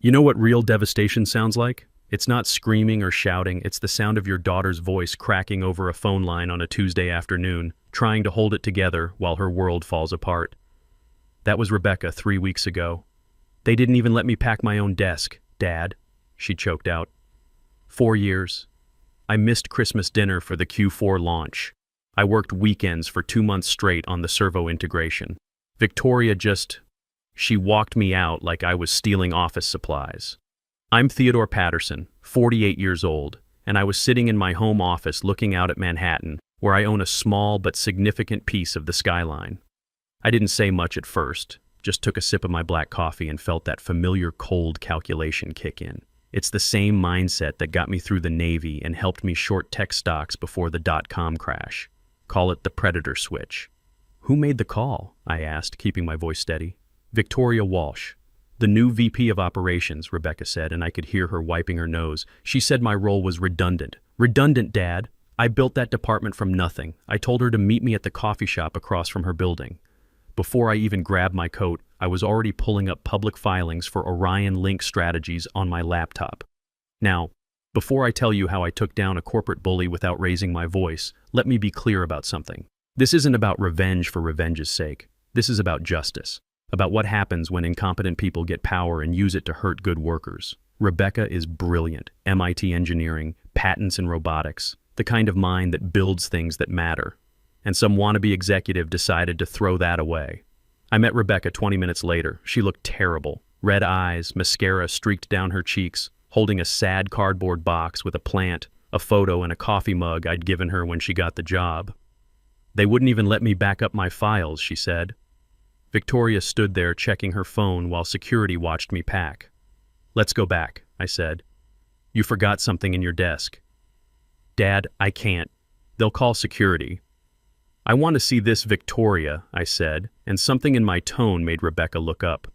You know what real devastation sounds like? It's not screaming or shouting, it's the sound of your daughter's voice cracking over a phone line on a Tuesday afternoon, trying to hold it together while her world falls apart. That was Rebecca 3 weeks ago. They didn't even let me pack my own desk, Dad, she choked out. 4 years. I missed Christmas dinner for the Q4 launch. I worked weekends for 2 months straight on the servo integration. Victoria she walked me out like I was stealing office supplies. I'm Theodore Patterson, 48 years old, and I was sitting in my home office looking out at Manhattan, where I own a small but significant piece of the skyline. I didn't say much at first, just took a sip of my black coffee and felt that familiar cold calculation kick in. It's the same mindset that got me through the Navy and helped me short tech stocks before the dot-com crash. Call it the predator switch. Who made the call? I asked, keeping my voice steady. Victoria Walsh. The new VP of Operations, Rebecca said, and I could hear her wiping her nose. She said my role was redundant. Redundant, Dad? I built that department from nothing. I told her to meet me at the coffee shop across from her building. Before I even grabbed my coat, I was already pulling up public filings for Orion Link strategies on my laptop. Now, before I tell you how I took down a corporate bully without raising my voice, let me be clear about something. This isn't about revenge for revenge's sake. This is about justice. About what happens when incompetent people get power and use it to hurt good workers. Rebecca is brilliant. MIT engineering, patents in robotics, the kind of mind that builds things that matter. And some wannabe executive decided to throw that away. I met Rebecca 20 minutes later. She looked terrible. Red eyes, mascara streaked down her cheeks, holding a sad cardboard box with a plant, a photo, and a coffee mug I'd given her when she got the job. They wouldn't even let me back up my files, she said. Victoria stood there checking her phone while security watched me pack. Let's go back, I said. You forgot something in your desk. Dad, I can't. They'll call security. I want to see this, Victoria, I said, and something in my tone made Rebecca look up.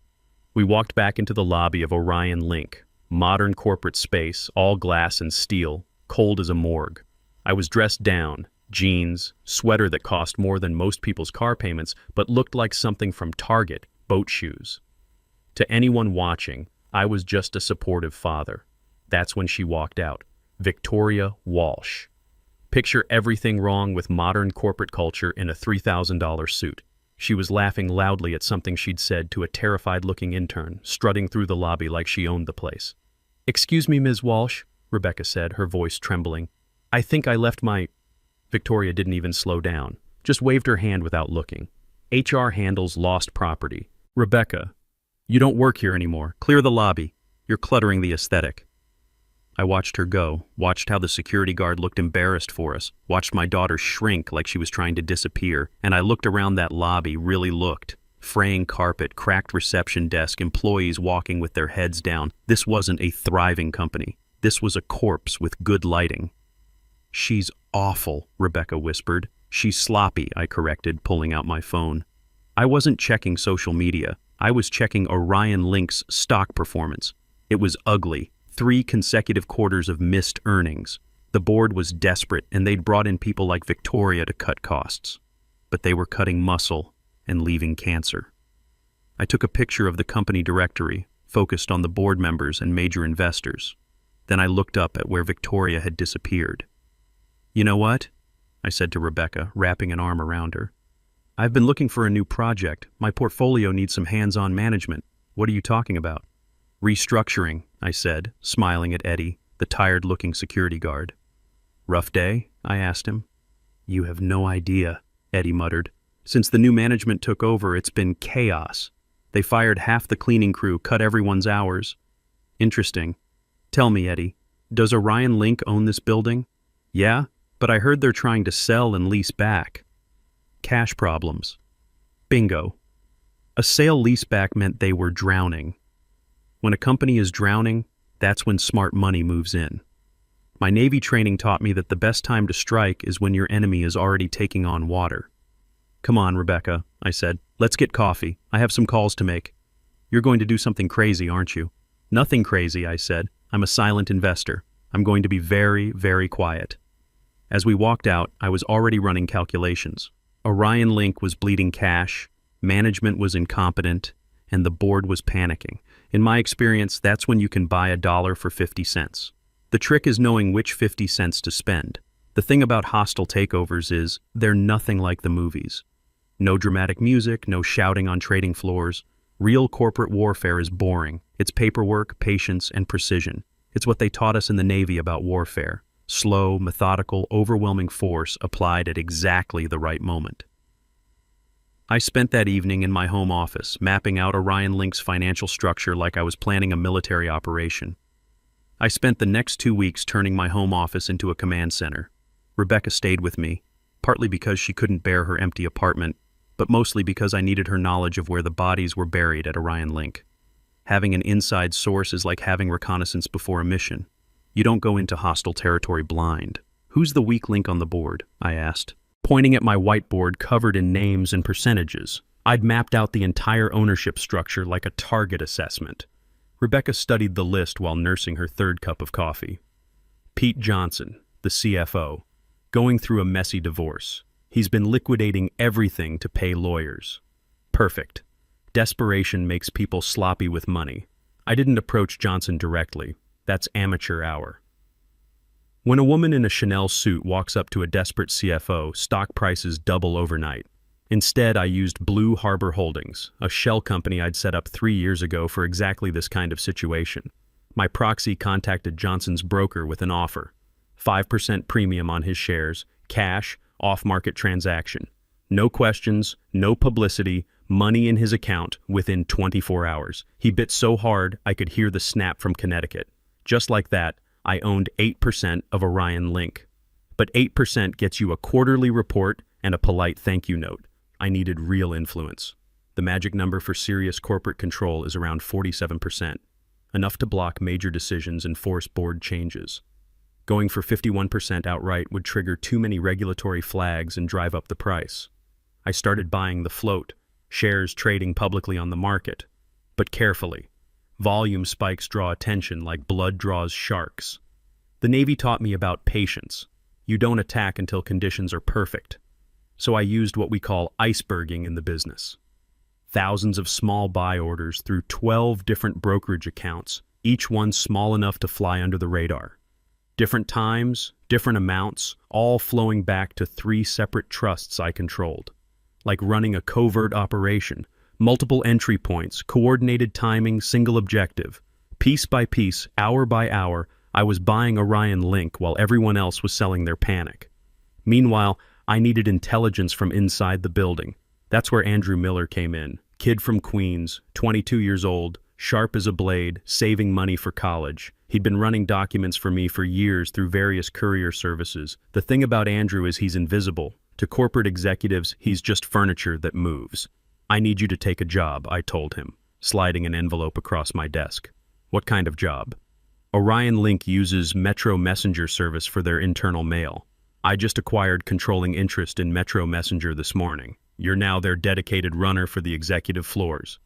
We walked back into the lobby of Orion Link, modern corporate space, all glass and steel, cold as a morgue. I was dressed down, jeans, sweater that cost more than most people's car payments, but looked like something from Target, boat shoes. To anyone watching, I was just a supportive father. That's when she walked out. Victoria Walsh. Picture everything wrong with modern corporate culture in a $3,000 suit. She was laughing loudly at something she'd said to a terrified-looking intern, strutting through the lobby like she owned the place. Excuse me, Ms. Walsh, Rebecca said, her voice trembling. I think I left my... Victoria didn't even slow down, just waved her hand without looking. HR handles lost property. Rebecca, you don't work here anymore. Clear the lobby. You're cluttering the aesthetic. I watched her go, watched how the security guard looked embarrassed for us, watched my daughter shrink like she was trying to disappear, and I looked around that lobby, really looked. Fraying carpet, cracked reception desk, employees walking with their heads down. This wasn't a thriving company. This was a corpse with good lighting. She's awful, Rebecca whispered. She's sloppy, I corrected, pulling out my phone. I wasn't checking social media. I was checking Orion Link's stock performance. It was ugly. 3 consecutive quarters of missed earnings. The board was desperate, and they'd brought in people like Victoria to cut costs. But they were cutting muscle and leaving cancer. I took a picture of the company directory, focused on the board members and major investors. Then I looked up at where Victoria had disappeared. You know what? I said to Rebecca, wrapping an arm around her. I've been looking for a new project. My portfolio needs some hands-on management. What are you talking about? Restructuring, I said, smiling at Eddie, the tired-looking security guard. Rough day? I asked him. You have no idea, Eddie muttered. Since the new management took over, it's been chaos. They fired half the cleaning crew, cut everyone's hours. Interesting. Tell me, Eddie, does Orion Link own this building? Yeah, but I heard they're trying to sell and lease back. Cash problems. Bingo. A sale-leaseback meant they were drowning. When a company is drowning, that's when smart money moves in. My Navy training taught me that the best time to strike is when your enemy is already taking on water. Come on, Rebecca, I said. Let's get coffee. I have some calls to make. You're going to do something crazy, aren't you? Nothing crazy, I said. I'm a silent investor. I'm going to be very, very quiet. As we walked out, I was already running calculations. Orion Link was bleeding cash, management was incompetent, and the board was panicking. In my experience, that's when you can buy a dollar for 50 cents. The trick is knowing which 50 cents to spend. The thing about hostile takeovers is they're nothing like the movies. No dramatic music, no shouting on trading floors. Real corporate warfare is boring. It's paperwork, patience, and precision. It's what they taught us in the Navy about warfare. Slow, methodical, overwhelming force applied at exactly the right moment. I spent that evening in my home office, mapping out Orion Link's financial structure like I was planning a military operation. I spent the next 2 weeks turning my home office into a command center. Rebecca stayed with me, partly because she couldn't bear her empty apartment, but mostly because I needed her knowledge of where the bodies were buried at Orion Link. Having an inside source is like having reconnaissance before a mission. You don't go into hostile territory blind. "Who's the weak link on the board?" I asked, pointing at my whiteboard covered in names and percentages. I'd mapped out the entire ownership structure like a target assessment. Rebecca studied the list while nursing her third cup of coffee. Pete Johnson, the CFO, going through a messy divorce. He's been liquidating everything to pay lawyers. Perfect. Desperation makes people sloppy with money. I didn't approach Johnson directly. That's amateur hour. When a woman in a Chanel suit walks up to a desperate CFO, stock prices double overnight. Instead, I used Blue Harbor Holdings, a shell company I'd set up 3 years ago for exactly this kind of situation. My proxy contacted Johnson's broker with an offer. 5% premium on his shares, cash, off-market transaction. No questions, no publicity, money in his account within 24 hours. He bit so hard I could hear the snap from Connecticut. Just like that, I owned 8% of Orion Link. But 8% gets you a quarterly report and a polite thank you note. I needed real influence. The magic number for serious corporate control is around 47%, enough to block major decisions and force board changes. Going for 51% outright would trigger too many regulatory flags and drive up the price. I started buying the float, shares trading publicly on the market. But carefully. Volume spikes draw attention like blood draws sharks. The Navy taught me about patience. You don't attack until conditions are perfect. So I used what we call iceberging in the business. Thousands of small buy orders through 12 different brokerage accounts, each one small enough to fly under the radar. Different times, different amounts, all flowing back to 3 separate trusts I controlled. Like running a covert operation, multiple entry points, coordinated timing, single objective. Piece by piece, hour by hour, I was buying Orion Link while everyone else was selling their panic. Meanwhile, I needed intelligence from inside the building. That's where Andrew Miller came in. Kid from Queens, 22 years old, sharp as a blade, saving money for college. He'd been running documents for me for years through various courier services. The thing about Andrew is he's invisible. To corporate executives, he's just furniture that moves. "I need you to take a job," I told him, sliding an envelope across my desk. "What kind of job?" "Orion Link uses Metro Messenger service for their internal mail. I just acquired controlling interest in Metro Messenger this morning. You're now their dedicated runner for the executive floors."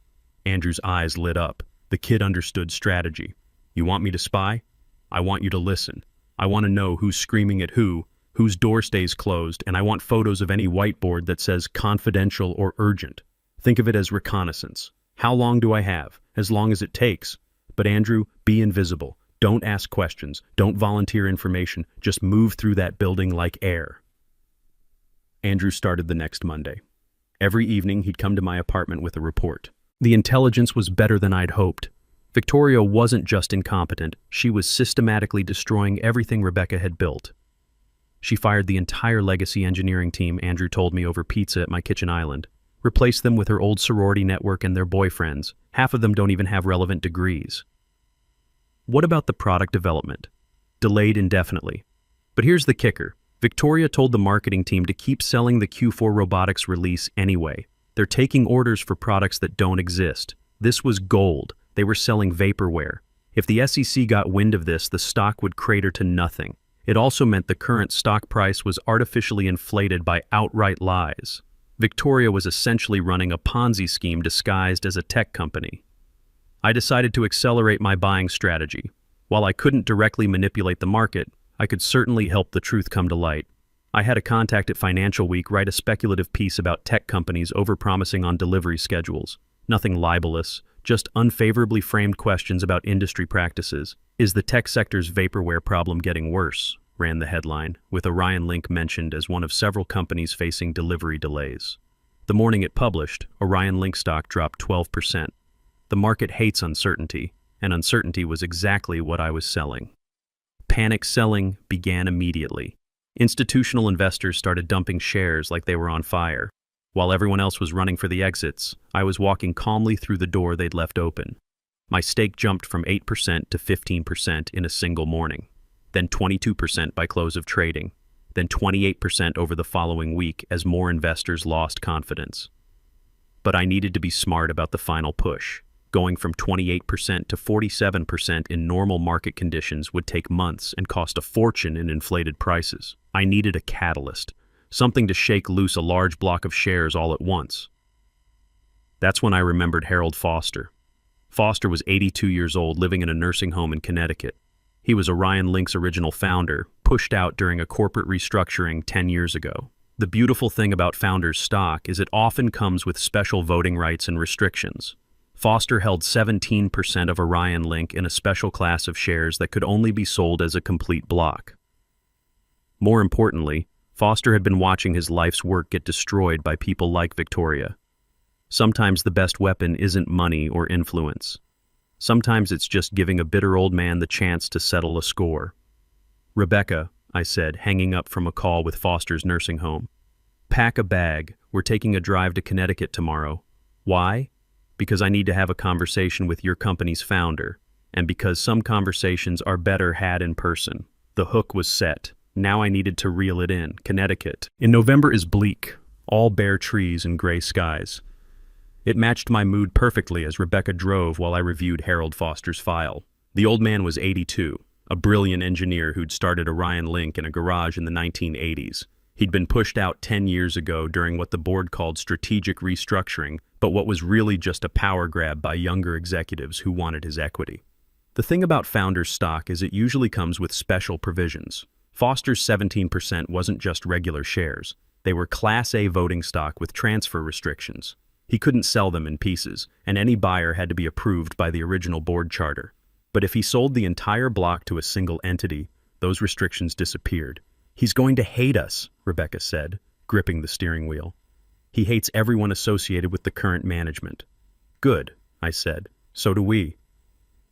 Andrew's eyes lit up. The kid understood strategy. "You want me to spy? I want you to listen. I want to know who's screaming at who, whose door stays closed, and I want photos of any whiteboard that says confidential or urgent. Think of it as reconnaissance. How long do I have? As long as it takes. But Andrew, be invisible. Don't ask questions. Don't volunteer information. Just move through that building like air." Andrew started the next Monday. Every evening, he'd come to my apartment with a report. The intelligence was better than I'd hoped. Victoria wasn't just incompetent. She was systematically destroying everything Rebecca had built. She fired the entire legacy engineering team Andrew told me over pizza at my kitchen island. Replaced them with her old sorority network and their boyfriends. Half of them don't even have relevant degrees. What about the product development? Delayed indefinitely. But here's the kicker. Victoria told the marketing team to keep selling the Q4 robotics release anyway. They're taking orders for products that don't exist. This was gold. They were selling vaporware. If the SEC got wind of this, the stock would crater to nothing. It also meant the current stock price was artificially inflated by outright lies. Victoria was essentially running a Ponzi scheme disguised as a tech company. I decided to accelerate my buying strategy. While I couldn't directly manipulate the market, I could certainly help the truth come to light. I had a contact at Financial Week write a speculative piece about tech companies overpromising on delivery schedules. Nothing libelous, just unfavorably framed questions about industry practices. Is the tech sector's vaporware problem getting worse? Ran the headline, with Orion Link mentioned as one of several companies facing delivery delays. The morning it published, Orion Link stock dropped 12%. The market hates uncertainty, and uncertainty was exactly what I was selling. Panic selling began immediately. Institutional investors started dumping shares like they were on fire. While everyone else was running for the exits, I was walking calmly through the door they'd left open. My stake jumped from 8% to 15% in a single morning, then 22% by close of trading, then 28% over the following week as more investors lost confidence. But I needed to be smart about the final push. Going from 28% to 47% in normal market conditions would take months and cost a fortune in inflated prices. I needed a catalyst, something to shake loose a large block of shares all at once. That's when I remembered Harold Foster. Foster was 82 years old, living in a nursing home in Connecticut. He was Orion Link's original founder, pushed out during a corporate restructuring 10 years ago. The beautiful thing about Founder's stock is it often comes with special voting rights and restrictions. Foster held 17% of Orion Link in a special class of shares that could only be sold as a complete block. More importantly, Foster had been watching his life's work get destroyed by people like Victoria. Sometimes the best weapon isn't money or influence. Sometimes it's just giving a bitter old man the chance to settle a score. "Rebecca," I said, hanging up from a call with Foster's nursing home. "Pack a bag. We're taking a drive to Connecticut tomorrow." "Why?" "Because I need to have a conversation with your company's founder, and because some conversations are better had in person." The hook was set. Now I needed to reel it in. Connecticut. In November is bleak, all bare trees and gray skies. It matched my mood perfectly as Rebecca drove while I reviewed Harold Foster's file. The old man was 82, a brilliant engineer who'd started Orion Link in a garage in the 1980s. He'd been pushed out 10 years ago during what the board called strategic restructuring, but what was really just a power grab by younger executives who wanted his equity. The thing about Founder's stock is it usually comes with special provisions. Foster's 17% wasn't just regular shares. They were Class A voting stock with transfer restrictions. He couldn't sell them in pieces, and any buyer had to be approved by the original board charter. But if he sold the entire block to a single entity, those restrictions disappeared. "He's going to hate us," Rebecca said, gripping the steering wheel. "He hates everyone associated with the current management." "Good," I said. "So do we."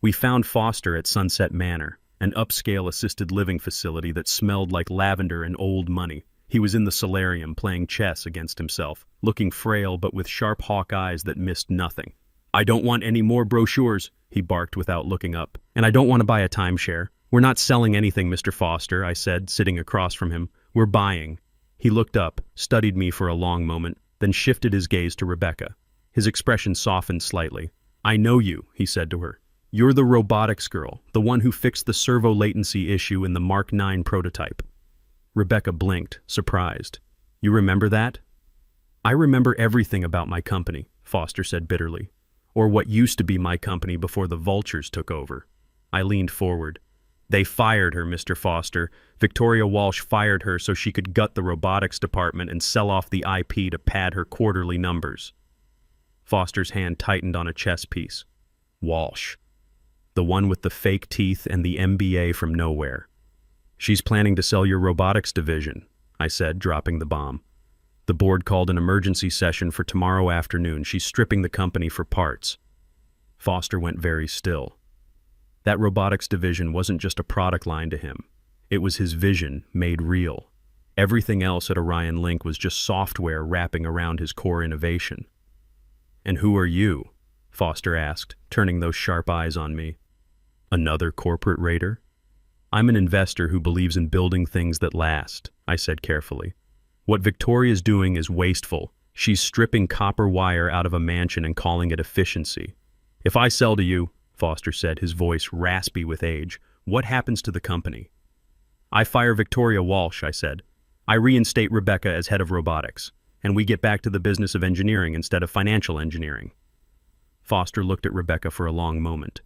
We found Foster at Sunset Manor, an upscale assisted living facility that smelled like lavender and old money. He was in the solarium playing chess against himself, looking frail but with sharp hawk eyes that missed nothing. "I don't want any more brochures," he barked without looking up. "And I don't want to buy a timeshare." "We're not selling anything, Mr. Foster," I said, sitting across from him. "We're buying." He looked up, studied me for a long moment, then shifted his gaze to Rebecca. His expression softened slightly. "I know you," he said to her. "You're the robotics girl, the one who fixed the servo latency issue in the Mark 9 prototype." Rebecca blinked, surprised. "You remember that?" "I remember everything about my company," Foster said bitterly. "Or what used to be my company before the vultures took over." I leaned forward. "They fired her, Mr. Foster. Victoria Walsh fired her so she could gut the robotics department and sell off the IP to pad her quarterly numbers." Foster's hand tightened on a chess piece. "Walsh. The one with the fake teeth and the MBA from nowhere. She's planning to sell your robotics division," I said, dropping the bomb. "The board called an emergency session for tomorrow afternoon. She's stripping the company for parts." Foster went very still. That robotics division wasn't just a product line to him. It was his vision made real. Everything else at Orion Link was just software wrapping around his core innovation. "And who are you?" Foster asked, turning those sharp eyes on me. "Another corporate raider?" "I'm an investor who believes in building things that last," I said carefully. "What Victoria's doing is wasteful. She's stripping copper wire out of a mansion and calling it efficiency." "If I sell to you," Foster said, his voice raspy with age, "what happens to the company?" "I fire Victoria Walsh," I said. "I reinstate Rebecca as head of robotics, and we get back to the business of engineering instead of financial engineering." Foster looked at Rebecca for a long moment.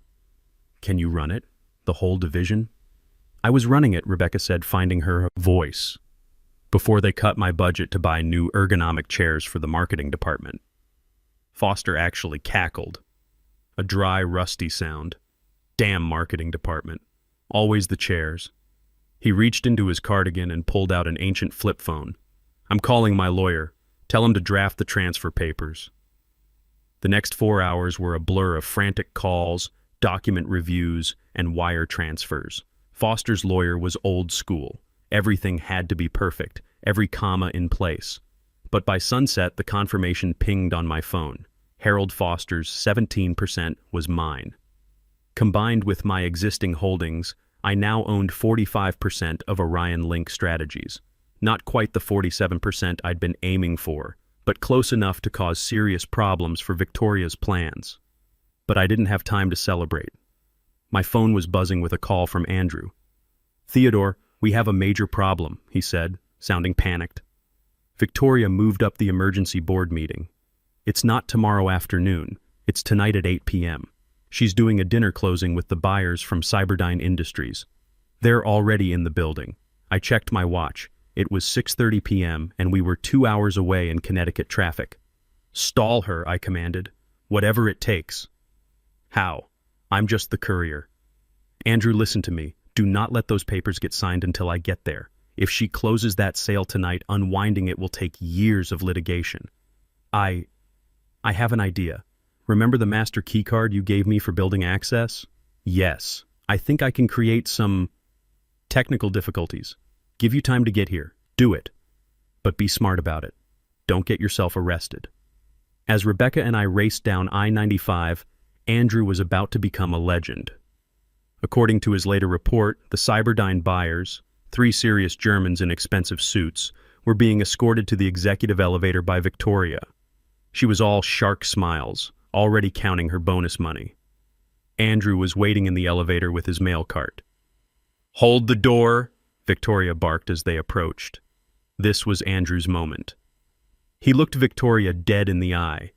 "Can you run it? The whole division?" "I was running it," Rebecca said, finding her voice, "before they cut my budget to buy new ergonomic chairs for the marketing department." Foster actually cackled. A dry, rusty sound. Damn marketing department. Always the chairs. He reached into his cardigan and pulled out an ancient flip phone. I'm calling my lawyer. Tell him to draft the transfer papers. The next 4 hours were a blur of frantic calls, document reviews, and wire transfers. Foster's lawyer was old school. Everything had to be perfect, every comma in place. But by sunset, the confirmation pinged on my phone. Harold Foster's 17% was mine. Combined with my existing holdings, I now owned 45% of Orion Link Strategies. Not quite the 47% I'd been aiming for, but close enough to cause serious problems for Victoria's plans. But I didn't have time to celebrate. My phone was buzzing with a call from Andrew. "Theodore, we have a major problem," he said, sounding panicked. Victoria moved up the emergency board meeting. It's not tomorrow afternoon, it's tonight at 8 p.m. She's doing a dinner closing with the buyers from Cyberdyne Industries. They're already in the building. I checked my watch. It was 6:30 p.m. and we were 2 hours away in Connecticut traffic. "Stall her," I commanded. "Whatever it takes." "How? I'm just the courier." "Andrew, listen to me. Do not let those papers get signed until I get there. If she closes that sale tonight, unwinding it will take years of litigation." I have an idea. Remember the master keycard you gave me for building access? Yes. I think I can create some technical difficulties. Give you time to get here. Do it. But be smart about it. Don't get yourself arrested. As Rebecca and I raced down I-95, Andrew was about to become a legend. According to his later report, the Cyberdyne buyers, 3 serious Germans in expensive suits, were being escorted to the executive elevator by Victoria. She was all shark smiles, already counting her bonus money. Andrew was waiting in the elevator with his mail cart. "Hold the door," Victoria barked as they approached. This was Andrew's moment. He looked Victoria dead in the eye.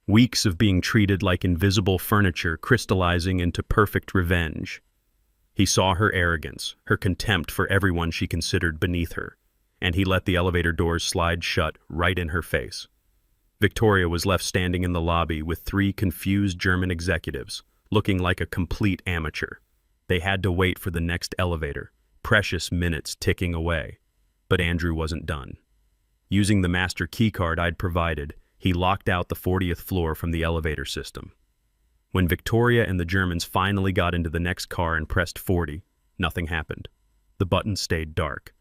Weeks of being treated like invisible furniture crystallizing into perfect revenge. He saw her arrogance, her contempt for everyone she considered beneath her, and he let the elevator doors slide shut right in her face. Victoria was left standing in the lobby with 3 confused German executives, looking like a complete amateur. They had to wait for the next elevator, precious minutes ticking away. But Andrew wasn't done. Using the master keycard I'd provided, he locked out the 40th floor from the elevator system. When Victoria and the Germans finally got into the next car and pressed 40, nothing happened. The button stayed dark.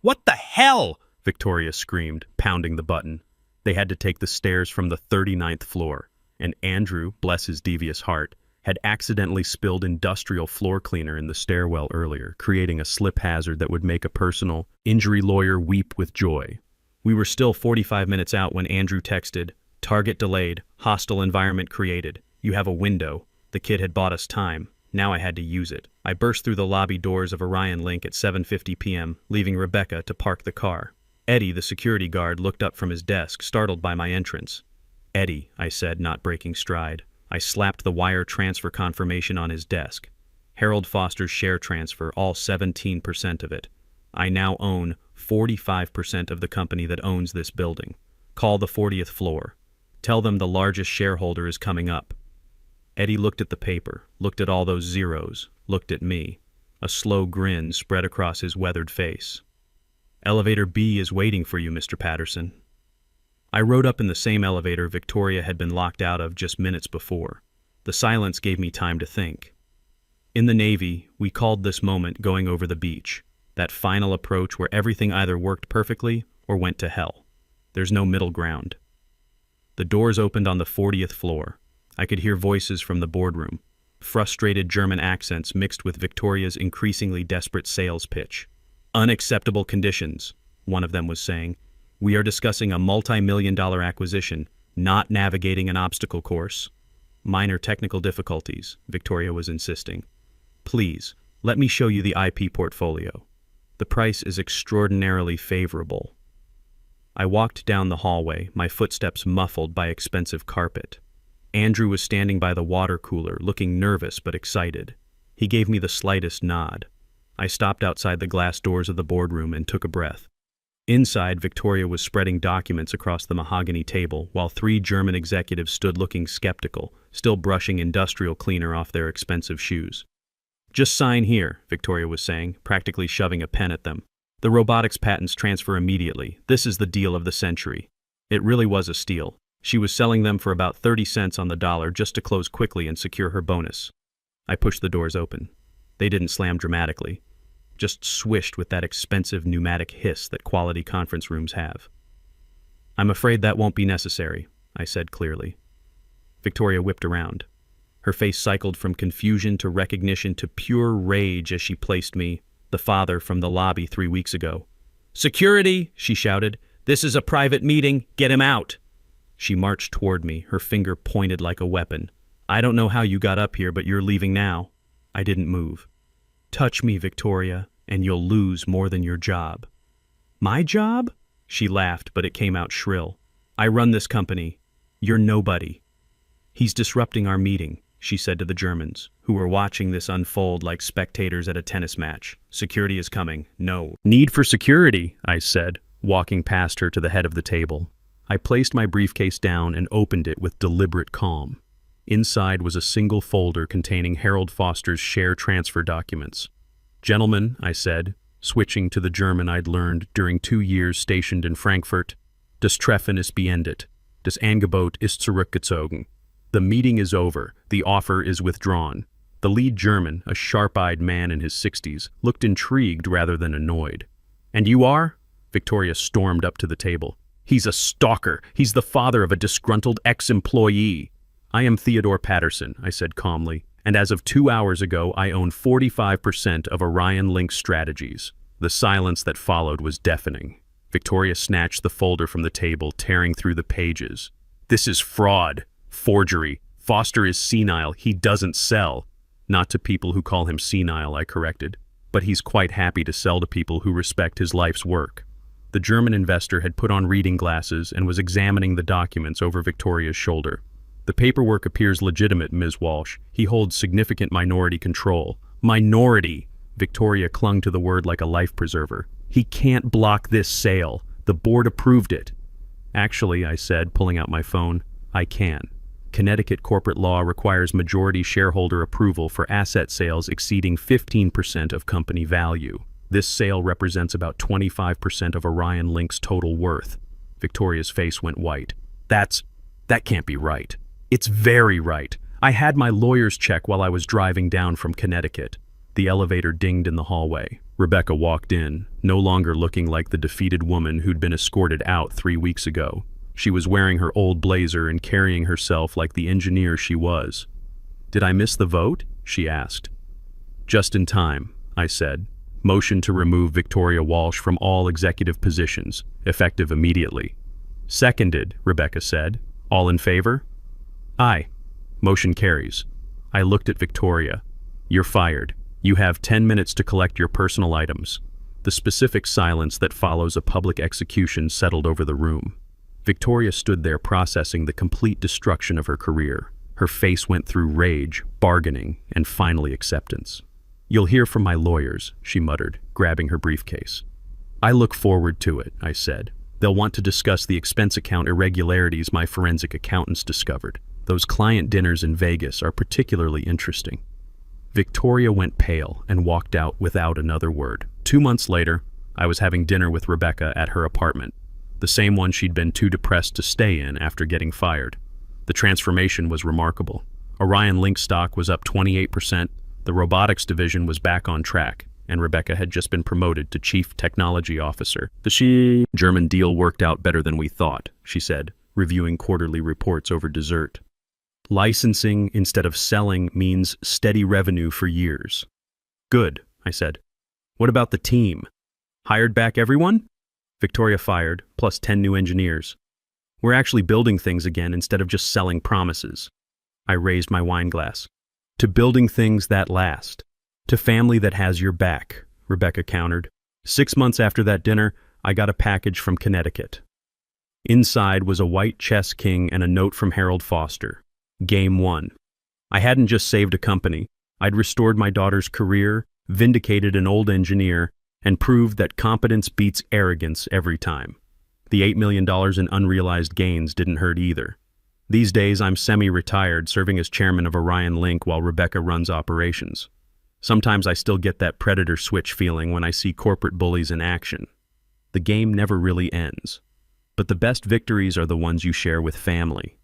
"What the hell?" Victoria screamed, pounding the button. They had to take the stairs from the 39th floor, and Andrew, bless his devious heart, had accidentally spilled industrial floor cleaner in the stairwell earlier, creating a slip hazard that would make a personal injury lawyer weep with joy. We were still 45 minutes out when Andrew texted, "Target delayed, hostile environment created. You have a window." The kid had bought us time. Now I had to use it. I burst through the lobby doors of Orion Link at 7:50 p.m., leaving Rebecca to park the car. Eddie, the security guard, looked up from his desk, startled by my entrance. "Eddie," I said, not breaking stride. I slapped the wire transfer confirmation on his desk. Harold Foster's share transfer, all 17% of it. I now own 45% of the company that owns this building. Call the 40th floor. Tell them the largest shareholder is coming up. Eddie looked at the paper, looked at all those zeros, looked at me. A slow grin spread across his weathered face. "Elevator B is waiting for you, Mr. Patterson." I rode up in the same elevator Victoria had been locked out of just minutes before. The silence gave me time to think. In the Navy, we called this moment going over the beach, that final approach where everything either worked perfectly or went to hell. There's no middle ground. The doors opened on the 40th floor. I could hear voices from the boardroom, frustrated German accents mixed with Victoria's increasingly desperate sales pitch. "Unacceptable conditions," one of them was saying. "We are discussing a multi-million-dollar acquisition, not navigating an obstacle course." "Minor technical difficulties," Victoria was insisting. "Please, let me show you the IP portfolio. The price is extraordinarily favorable." I walked down the hallway, my footsteps muffled by expensive carpet. Andrew was standing by the water cooler, looking nervous but excited. He gave me the slightest nod. I stopped outside the glass doors of the boardroom and took a breath. Inside, Victoria was spreading documents across the mahogany table, while 3 German executives stood looking skeptical, still brushing industrial cleaner off their expensive shoes. "Just sign here," Victoria was saying, practically shoving a pen at them. "The robotics patents transfer immediately. This is the deal of the century." It really was a steal. She was selling them for about 30 cents on the dollar just to close quickly and secure her bonus. I pushed the doors open. They didn't slam dramatically, just swished with that expensive pneumatic hiss that quality conference rooms have. "I'm afraid that won't be necessary," I said clearly. Victoria whipped around. Her face cycled from confusion to recognition to pure rage as she placed me, the father, from the lobby 3 weeks ago. "Security!" she shouted. "This is a private meeting. Get him out!" She marched toward me, her finger pointed like a weapon. "I don't know how you got up here, but you're leaving now." I didn't move. "Touch me, Victoria, and you'll lose more than your job." "My job?" She laughed, but it came out shrill. "I run this company. You're nobody." "He's disrupting our meeting," she said to the Germans, who were watching this unfold like spectators at a tennis match. "Security is coming. No need for security," I said, walking past her to the head of the table. I placed my briefcase down and opened it with deliberate calm. Inside was a single folder containing Harold Foster's share transfer documents. "Gentlemen," I said, switching to the German I'd learned during 2 years stationed in Frankfurt, "Das Treffen ist beendet. Das Angebot ist zurückgezogen." The meeting is over. The offer is withdrawn. The lead German, a sharp-eyed man in his 60s, looked intrigued rather than annoyed. "And you are?" Victoria stormed up to the table. "He's a stalker. He's the father of a disgruntled ex-employee." "I am Theodore Patterson," I said calmly, "and as of 2 hours ago, I own 45% of Orion Link Strategies." The silence that followed was deafening. Victoria snatched the folder from the table, tearing through the pages. "This is fraud. Forgery. Foster is senile. He doesn't sell." "Not to people who call him senile," I corrected. "But he's quite happy to sell to people who respect his life's work." The German investor had put on reading glasses and was examining the documents over Victoria's shoulder. "The paperwork appears legitimate, Ms. Walsh. He holds significant minority control." "Minority!" Victoria clung to the word like a life preserver. "He can't block this sale. The board approved it." "Actually," I said, pulling out my phone, "I can. Connecticut corporate law requires majority shareholder approval for asset sales exceeding 15% of company value. This sale represents about 25% of Orion Link's total worth." Victoria's face went white. That can't be right." "It's very right. I had my lawyers check while I was driving down from Connecticut." The elevator dinged in the hallway. Rebecca walked in, no longer looking like the defeated woman who'd been escorted out 3 weeks ago. She was wearing her old blazer and carrying herself like the engineer she was. "Did I miss the vote?" she asked. "Just in time," I said. "Motion to remove Victoria Walsh from all executive positions, effective immediately." "Seconded," Rebecca said. "All in favor?" "Aye." Motion carries. I looked at Victoria. "You're fired. You have 10 minutes to collect your personal items." The specific silence that follows a public execution settled over the room. Victoria stood there processing the complete destruction of her career. Her face went through rage, bargaining, and finally acceptance. "You'll hear from my lawyers," she muttered, grabbing her briefcase. "I look forward to it," I said. "They'll want to discuss the expense account irregularities my forensic accountants discovered. Those client dinners in Vegas are particularly interesting." Victoria went pale and walked out without another word. 2 months later, I was having dinner with Rebecca at her apartment, the same one she'd been too depressed to stay in after getting fired. The transformation was remarkable. Orion Link stock was up 28%, the robotics division was back on track, and Rebecca had just been promoted to Chief Technology Officer. "The German deal worked out better than we thought," she said, reviewing quarterly reports over dessert. "Licensing instead of selling means steady revenue for years." "Good," I said. "What about the team? Hired back everyone?" Victoria fired, plus 10 new engineers. "We're actually building things again instead of just selling promises." I raised my wine glass. "To building things that last. To family that has your back," Rebecca countered. 6 months after that dinner, I got a package from Connecticut. Inside was a white chess king and a note from Harold Foster. Game 1. I hadn't just saved a company. I'd restored my daughter's career, vindicated an old engineer, and proved that competence beats arrogance every time. The $8 million in unrealized gains didn't hurt either. These days, I'm semi-retired, serving as chairman of Orion Link while Rebecca runs operations. Sometimes I still get that predator switch feeling when I see corporate bullies in action. The game never really ends. But the best victories are the ones you share with family.